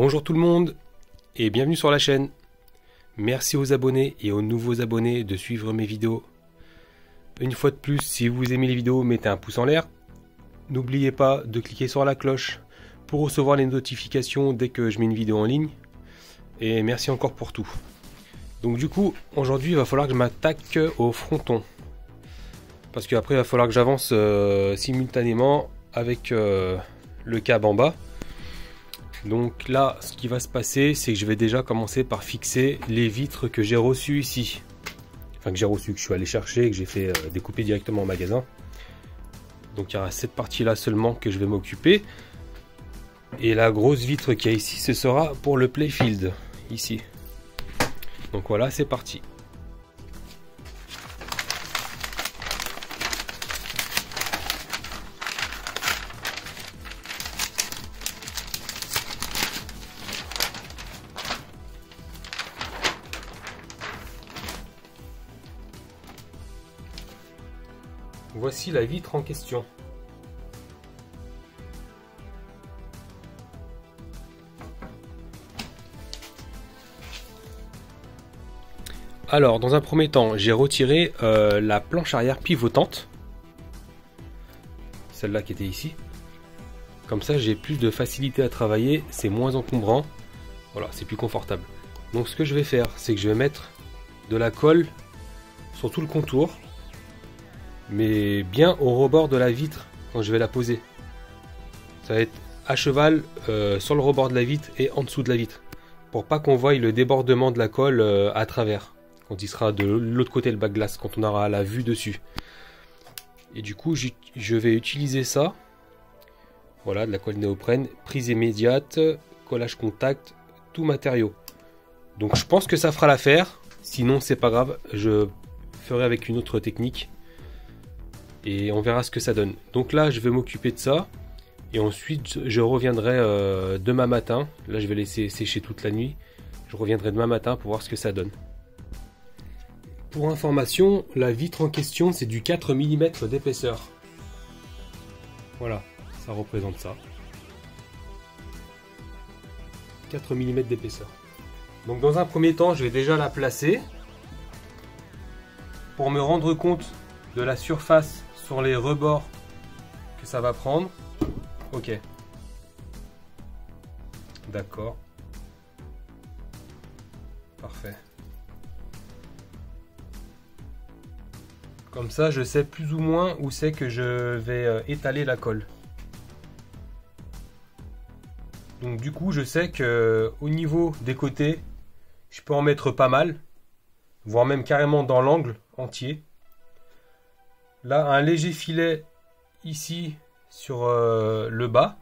Bonjour tout le monde et bienvenue sur la chaîne. Merci aux abonnés et aux nouveaux abonnés de suivre mes vidéos. Une fois de plus, si vous aimez les vidéos, mettez un pouce en l'air. N'oubliez pas de cliquer sur la cloche pour recevoir les notifications dès que je mets une vidéo en ligne. Et merci encore pour tout. Donc du coup, aujourd'hui, il va falloir que je m'attaque au fronton. Parce qu'après, il va falloir que j'avance simultanément avec le câble en bas. Donc là, ce qui va se passer, c'est que je vais déjà commencer par fixer les vitres que j'ai reçues ici. Enfin, que j'ai reçues, que je suis allé chercher, que j'ai fait découper directement au magasin. Donc il y aura cette partie-là seulement que je vais m'occuper. Et la grosse vitre qu'il y a ici, ce sera pour le playfield, ici. Donc voilà, c'est parti. Voici la vitre en question. Alors, dans un premier temps, j'ai retiré la planche arrière pivotante. Celle-là qui était ici. Comme ça, j'ai plus de facilité à travailler, c'est moins encombrant. Voilà, c'est plus confortable. Donc ce que je vais faire, c'est que je vais mettre de la colle sur tout le contour. Mais bien au rebord de la vitre quand je vais la poser. Ça va être à cheval sur le rebord de la vitre et en dessous de la vitre. Pour pas qu'on voie le débordement de la colle à travers. Quand il sera de l'autre côté le bac glace, quand on aura la vue dessus. Et du coup, je vais utiliser ça. Voilà, de la colle néoprène, prise immédiate, collage contact, tout matériau. Donc je pense que ça fera l'affaire. Sinon, c'est pas grave, je ferai avec une autre technique. Et on verra ce que ça donne. Donc là, je vais m'occuper de ça. Et ensuite, je reviendrai demain matin. Là, je vais laisser sécher toute la nuit. Je reviendrai demain matin pour voir ce que ça donne. Pour information, la vitre en question, c'est du 4 mm d'épaisseur. Voilà, ça représente ça. 4 mm d'épaisseur. Donc dans un premier temps, je vais déjà la placer. Pour me rendre compte de la surface sur les rebords que ça va prendre. Ok. D'accord. Parfait. Comme ça, je sais plus ou moins où c'est que je vais étaler la colle. Donc du coup, je sais que au niveau des côtés, je peux en mettre pas mal, voire même carrément dans l'angle entier. Là, un léger filet ici sur le bas.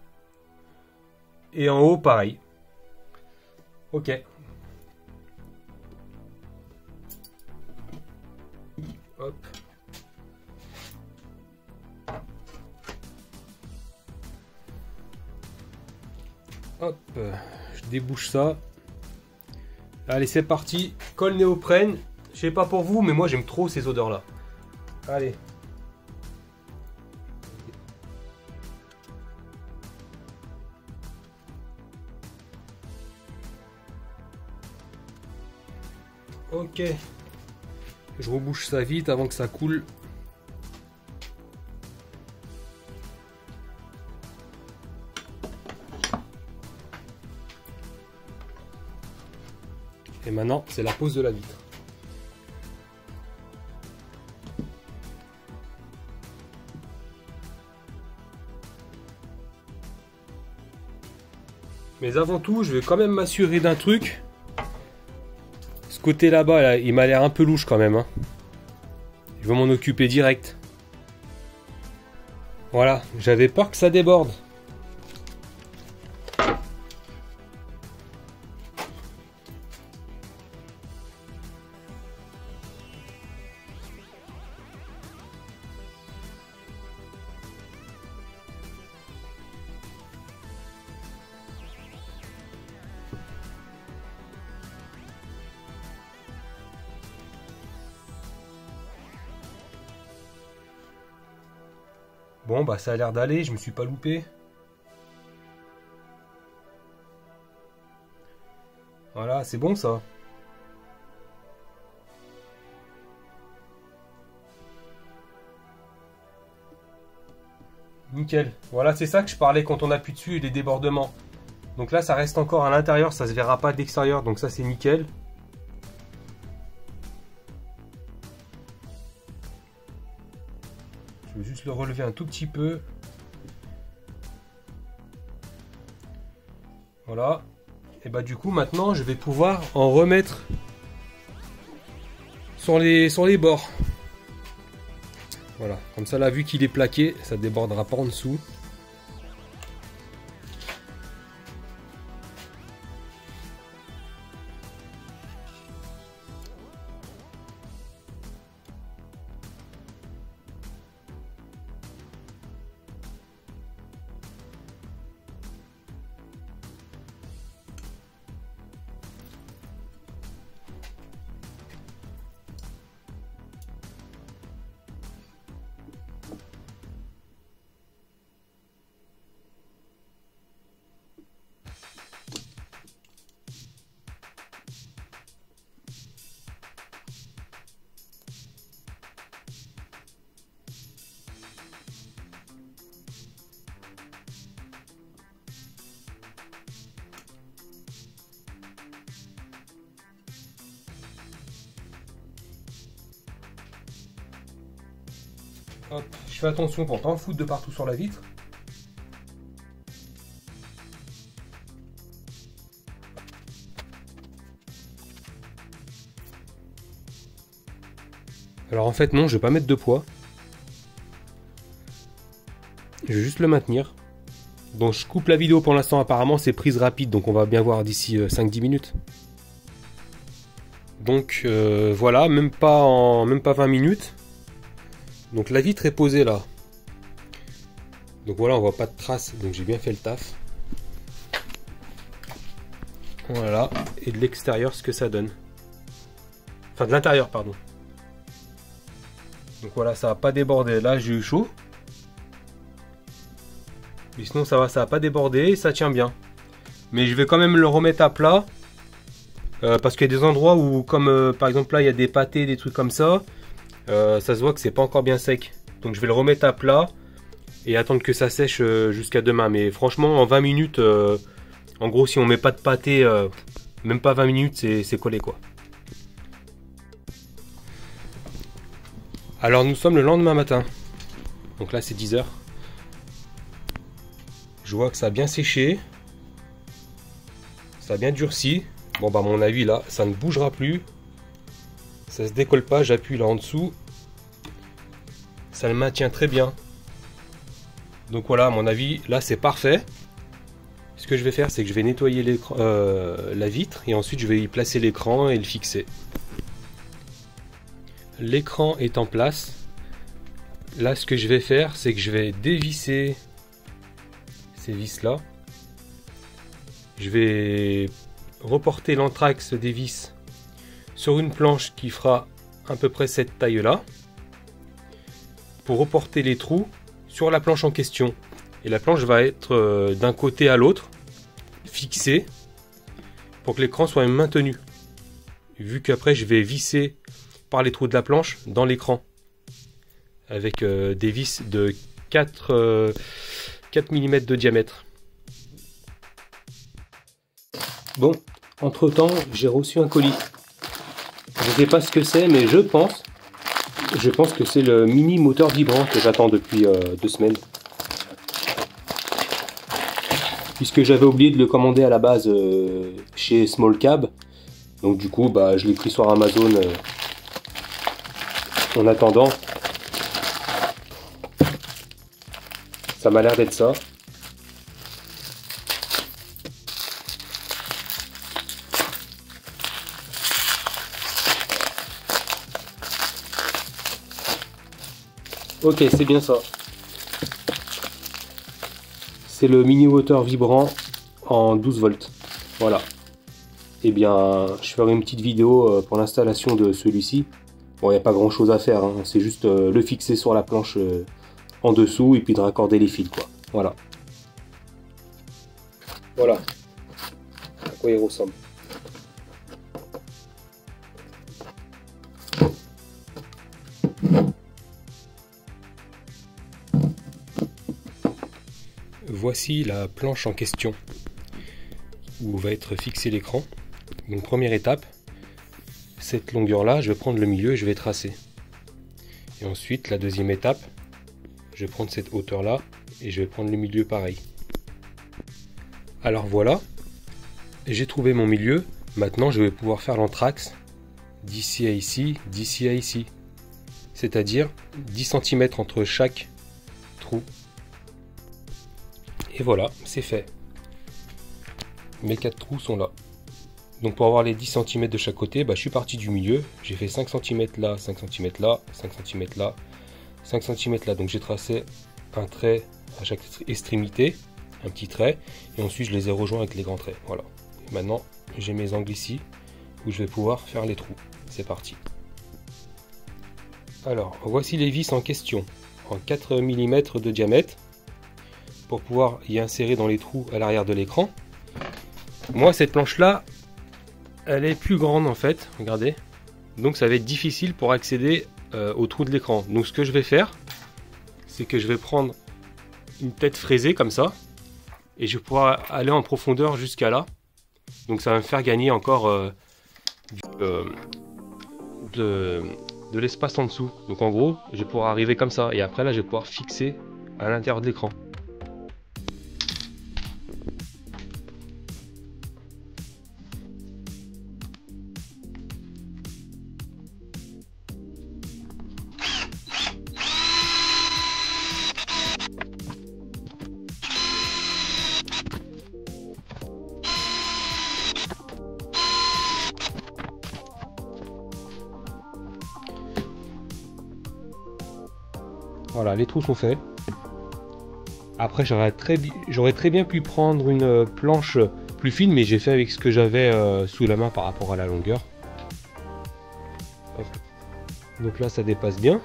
Et en haut, pareil. Ok. Hop. Hop. Je débouche ça. Allez, c'est parti. Colle néoprène. Je sais pas pour vous, mais moi j'aime trop ces odeurs-là. Allez. Ok, je rebouche ça vite avant que ça coule. Et maintenant, c'est la pose de la vitre. Mais avant tout, je vais quand même m'assurer d'un truc. Ce côté là-bas, là, il m'a l'air un peu louche quand même. Hein. Je vais m'en occuper direct. Voilà, j'avais peur que ça déborde. Bon, bah ça a l'air d'aller, je me suis pas loupé. Voilà, c'est bon ça. Nickel. Voilà, c'est ça que je parlais quand on appuie dessus et les débordements. Donc là, ça reste encore à l'intérieur, ça se verra pas de l'extérieur, donc ça c'est nickel. Je vais juste le relever un tout petit peu. Voilà. Et bah du coup maintenant je vais pouvoir en remettre sur les bords. Voilà, comme ça là vu qu'il est plaqué, ça débordera pas en dessous. Hop, je fais attention pour pas en foutre de partout sur la vitre. Alors en fait non, je vais pas mettre de poids. Je vais juste le maintenir. Donc je coupe la vidéo pour l'instant, apparemment c'est prise rapide, donc on va bien voir d'ici 5-10 minutes. Donc voilà, même pas 20 minutes. Donc la vitre est posée là. Donc voilà, on voit pas de traces, donc j'ai bien fait le taf. Voilà, et de l'extérieur ce que ça donne. Enfin de l'intérieur, pardon. Donc voilà, ça va pas déborder. Là j'ai eu chaud. Mais sinon ça va pas déborder et ça tient bien. Mais je vais quand même le remettre à plat. Parce qu'il y a des endroits où, comme par exemple là il y a des pâtés, des trucs comme ça. Ça se voit que c'est pas encore bien sec. Donc je vais le remettre à plat. Et attendre que ça sèche jusqu'à demain. Mais franchement en 20 minutes, en gros si on met pas de pâté, même pas 20 minutes c'est collé quoi. Alors nous sommes le lendemain matin. Donc là c'est 10 h. Je vois que ça a bien séché. Ça a bien durci. Bon bah à mon avis là ça ne bougera plus. Ça se décolle pas, j'appuie là en dessous. Ça le maintient très bien. Donc voilà, à mon avis là c'est parfait. Ce que je vais faire c'est que je vais nettoyer la vitre et ensuite je vais y placer l'écran et le fixer. L'écran est en place. Là ce que je vais faire c'est que je vais dévisser ces vis là. Je vais reporter l'entraxe des vis sur une planche qui fera à peu près cette taille là pour reporter les trous sur la planche en question. Et la planche va être d'un côté à l'autre fixée pour que l'écran soit maintenu, vu qu'après je vais visser par les trous de la planche dans l'écran avec des vis de 4 mm de diamètre. Bon, entre temps j'ai reçu un colis. Je ne sais pas ce que c'est, mais je pense que c'est le mini moteur vibrant que j'attends depuis 2 semaines. Puisque j'avais oublié de le commander à la base chez Small Cab. Donc du coup bah, je l'ai pris sur Amazon en attendant. Ça m'a l'air d'être ça. Ok, c'est bien ça. C'est le mini moteur vibrant en 12 volts. Voilà. Et bien, je ferai une petite vidéo pour l'installation de celui-ci. Bon, il n'y a pas grand chose à faire, hein. C'est juste le fixer sur la planche en dessous et puis de raccorder les fils, quoi. Voilà. Voilà. À quoi il ressemble. voici la planche en question où va être fixé l'écran. Donc première étape, cette longueur là, je vais prendre le milieu et je vais tracer. Et ensuite la deuxième étape, je vais prendre cette hauteur là et je vais prendre le milieu pareil. Alors voilà, j'ai trouvé mon milieu. Maintenant je vais pouvoir faire l'anthrax d'ici à ici, d'ici à ici. C'est-à-dire 10 cm entre chaque trou. Et voilà, c'est fait. Mes 4 trous sont là. Donc pour avoir les 10 cm de chaque côté, je suis parti du milieu. J'ai fait 5 cm là, 5 cm là, 5 cm là, 5 cm là. Donc j'ai tracé un trait à chaque extrémité, un petit trait. Et ensuite je les ai rejoints avec les grands traits. Voilà. Et maintenant j'ai mes angles ici où je vais pouvoir faire les trous. C'est parti. Alors voici les vis en question. En 4 mm de diamètre. Pour pouvoir y insérer dans les trous à l'arrière de l'écran. Moi cette planche là, elle est plus grande en fait, regardez. Donc ça va être difficile pour accéder au trou de l'écran. Donc ce que je vais faire, c'est que je vais prendre une tête fraisée comme ça. Et je vais pouvoir aller en profondeur jusqu'à là. Donc ça va me faire gagner encore de l'espace en dessous. Donc en gros, je vais pouvoir arriver comme ça. Et après là, je vais pouvoir fixer à l'intérieur de l'écran. Voilà, les trous sont faits. Après, j'aurais très bien pu prendre une planche plus fine, mais j'ai fait avec ce que j'avais sous la main par rapport à la longueur. Hop. Donc là, ça dépasse bien.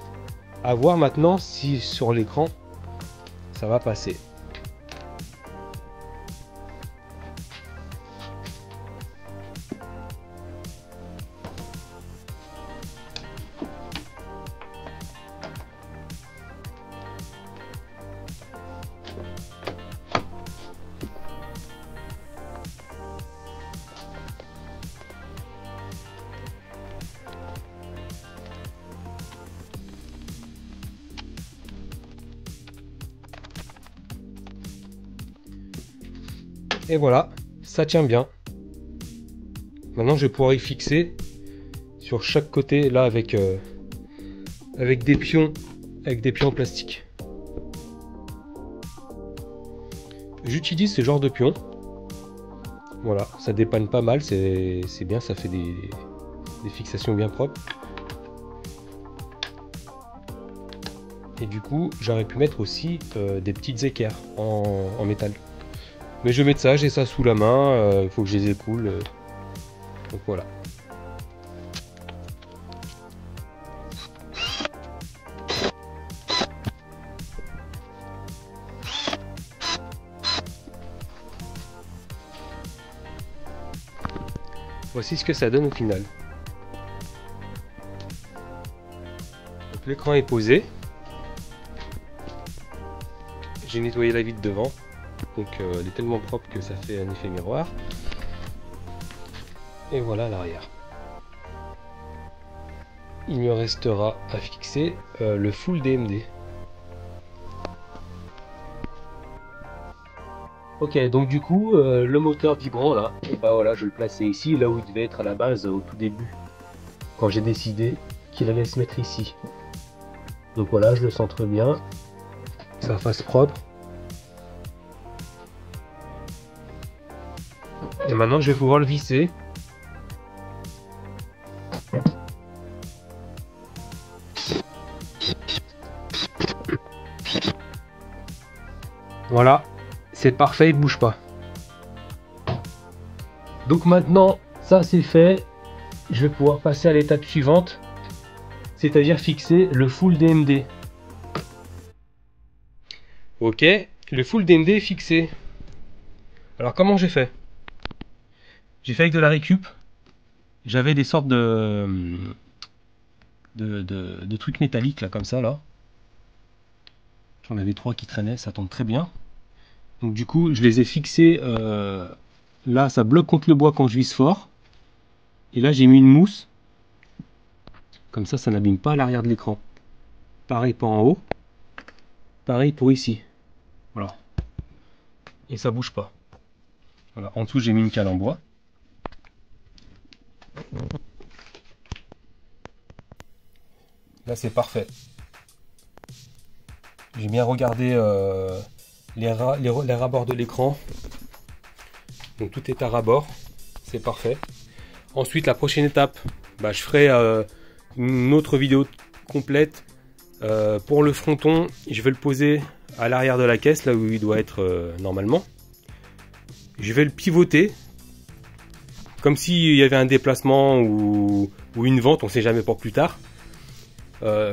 À voir maintenant si sur l'écran, ça va passer. Et voilà, ça tient bien. Maintenant, je vais pouvoir y fixer sur chaque côté là avec des pions en plastique. J'utilise ce genre de pions. Voilà, ça dépanne pas mal, c'est bien, ça fait des fixations bien propres. Et du coup, j'aurais pu mettre aussi des petites équerres en métal. Mais je vais mettre ça, j'ai ça sous la main, il faut que je les écoule. Donc voilà. Voici ce que ça donne au final. Donc l'écran est posé. J'ai nettoyé la vitre devant. Donc elle est tellement propre que ça fait un effet miroir. Et voilà l'arrière. Il me restera à fixer le full DMD. Ok, donc du coup, le moteur vibrant là, et voilà, je le plaçais ici, là où il devait être à la base au tout début, quand j'ai décidé qu'il allait se mettre ici. Donc voilà, je le centre bien, que ça fasse propre. Et maintenant, je vais pouvoir le visser. Voilà, c'est parfait, il ne bouge pas. Donc maintenant, ça c'est fait. Je vais pouvoir passer à l'étape suivante, c'est-à-dire fixer le full DMD. Ok, le full DMD est fixé. Alors comment j'ai fait? J'ai fait avec de la récup. J'avais des sortes de trucs métalliques là, comme ça là. J'en avais 3 qui traînaient, ça tombe très bien. Donc du coup, je les ai fixés. Là, ça bloque contre le bois quand je vise fort. Et là, j'ai mis une mousse. Comme ça n'abîme pas l'arrière de l'écran. Pareil pour en haut. Pareil pour ici. Voilà. Et ça bouge pas. Voilà. En dessous, j'ai mis une cale en bois. Là, c'est parfait. J'ai bien regardé les rabords de l'écran. Donc tout est à rabord. C'est parfait. Ensuite, la prochaine étape, je ferai une autre vidéo complète. Pour le fronton, je vais le poser à l'arrière de la caisse, là où il doit être normalement. Je vais le pivoter, comme s'il y avait un déplacement ou une vente, on ne sait jamais pour plus tard.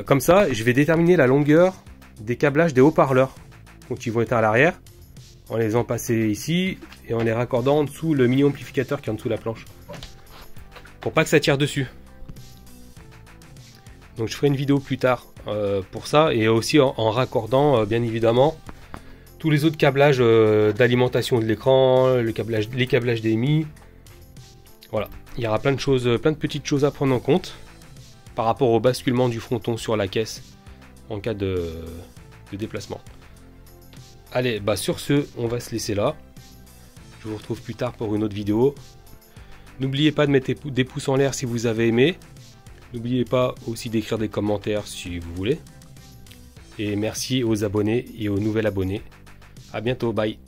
Comme ça, je vais déterminer la longueur des câblages des haut-parleurs, donc ils vont être à l'arrière, en les en passer ici et en les raccordant en dessous le mini amplificateur qui est en dessous de la planche, pour pas que ça tire dessus. Donc je ferai une vidéo plus tard pour ça, et aussi en raccordant bien évidemment tous les autres câblages d'alimentation de l'écran, les câblages DMI. Voilà, il y aura plein de petites choses à prendre en compte par rapport au basculement du fronton sur la caisse en cas de déplacement. Allez, sur ce, on va se laisser là. Je vous retrouve plus tard pour une autre vidéo. N'oubliez pas de mettre des pouces en l'air si vous avez aimé. N'oubliez pas aussi d'écrire des commentaires si vous voulez. Et merci aux abonnés et aux nouveaux abonnés. À bientôt, bye.